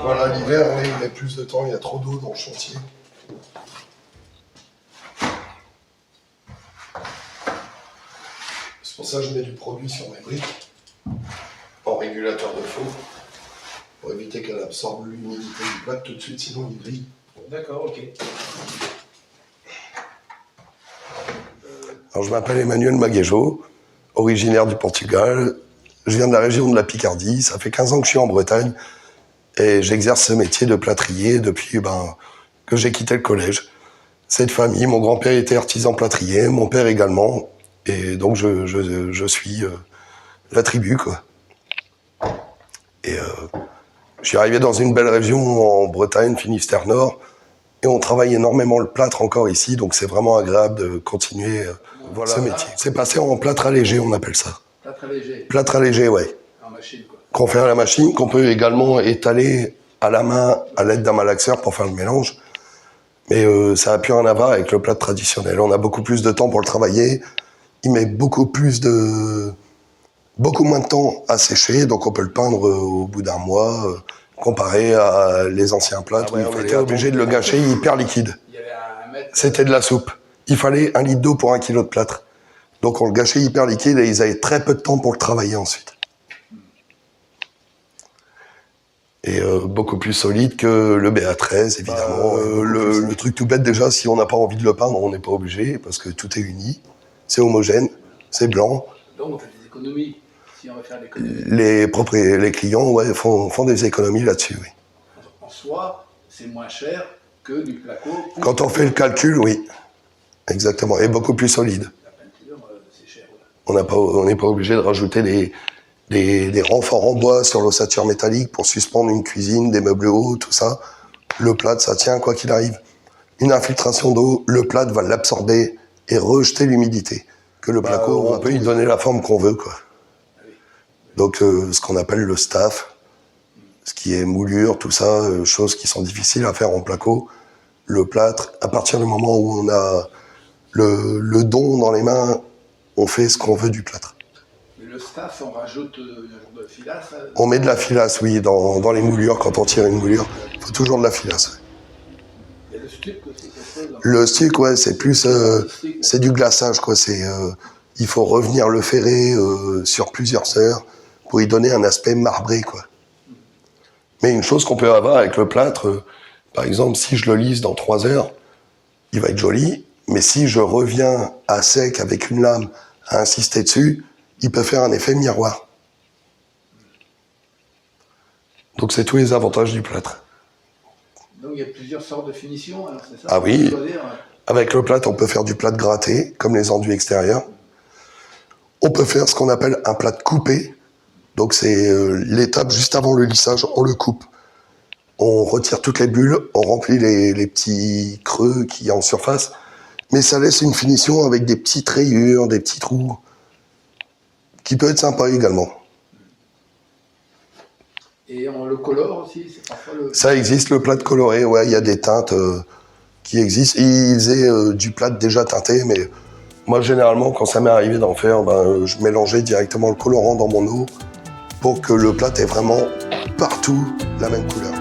Voilà, l'hiver, on met plus de temps, il y a trop d'eau dans le chantier. C'est pour ça que je mets du produit sur mes briques, en régulateur de flot, pour éviter qu'elle absorbe l'humidité du plat tout de suite, sinon il brille. D'accord, ok. Alors, je m'appelle Emmanuel Maguejo, originaire du Portugal. Je viens de la région de la Picardie. Ça fait 15 ans que je suis en Bretagne et j'exerce ce métier de plâtrier depuis que j'ai quitté le collège. Cette famille, mon grand-père était artisan plâtrier, mon père également. Et donc, je suis la tribu, quoi. Et je suis arrivé dans une belle région en Bretagne, Finistère Nord. Et on travaille énormément le plâtre encore ici, donc c'est vraiment agréable de continuer ce métier. C'est passé en plâtre allégé, on appelle ça. Plâtre allégé. Plâtre allégé, ouais. En machine, quoi. Qu'on fait à la machine, qu'on peut également étaler à la main à l'aide d'un malaxeur pour faire le mélange. Mais ça n'a plus rien à voir avec le plâtre traditionnel. On a beaucoup plus de temps pour le travailler. Il met beaucoup moins de temps à sécher, donc on peut le peindre au bout d'un mois. Comparé à les anciens plâtres, où on était obligé de le gâcher hyper liquide. C'était de la soupe. Il fallait 1 litre d'eau pour 1 kilo de plâtre. Donc on le gâchait hyper liquide et ils avaient très peu de temps pour le travailler ensuite. Et beaucoup plus solide que le BA13, évidemment. Le truc tout bête déjà, si on n'a pas envie de le peindre, on n'est pas obligé, parce que tout est uni, c'est homogène, c'est blanc. Donc on fait des économies. Si on veut faire l'économie. Les clients font des économies là-dessus, oui. En soi, c'est moins cher que du placo. Quand on fait le calcul, oui. Exactement. Et beaucoup plus solide. La peinture, c'est cher. Ouais. On n'est pas obligé de rajouter des renforts en bois sur l'ossature métallique pour suspendre une cuisine, des meubles hauts, tout ça. Le plâtre, ça tient quoi qu'il arrive. Une infiltration d'eau, le plâtre va l'absorber et rejeter l'humidité. Que le placo, on peut y donner la forme qu'on veut, quoi. Donc, ce qu'on appelle le staff, ce qui est moulure, tout ça, choses qui sont difficiles à faire en placo. Le plâtre, à partir du moment où on a le don dans les mains, on fait ce qu'on veut du plâtre. Mais le staff, on rajoute un genre de filasse. On met de la filasse, oui, dans les moulures, quand on tire une moulure. Il faut toujours de la filasse. Il y a le stuc aussi, quelque chose. Le stuc, ouais, c'est plus... c'est du glaçage, quoi. Il faut revenir le ferrer sur plusieurs heures pour y donner un aspect marbré, quoi. Mais une chose qu'on peut avoir avec le plâtre, par exemple, si je le lisse dans 3 heures, il va être joli, mais si je reviens à sec avec une lame à insister dessus, il peut faire un effet miroir. Donc c'est tous les avantages du plâtre. Donc il y a plusieurs sortes de finitions, alors c'est ça? Ah oui, avec le plâtre, on peut faire du plâtre gratté, comme les enduits extérieurs. On peut faire ce qu'on appelle un plâtre coupé. Donc c'est l'étape juste avant le lissage, on le coupe. On retire toutes les bulles, on remplit les petits creux qu'il y a en surface, mais ça laisse une finition avec des petites rayures, des petits trous, qui peut être sympa également. Et on le colore aussi, c'est parfois le... Ça existe, le plâtre coloré, ouais, il y a des teintes qui existent. Ils faisaient du plâtre déjà teinté, mais moi généralement quand ça m'est arrivé d'en faire, je mélangeais directement le colorant dans mon eau, pour que le plâtre ait vraiment partout la même couleur.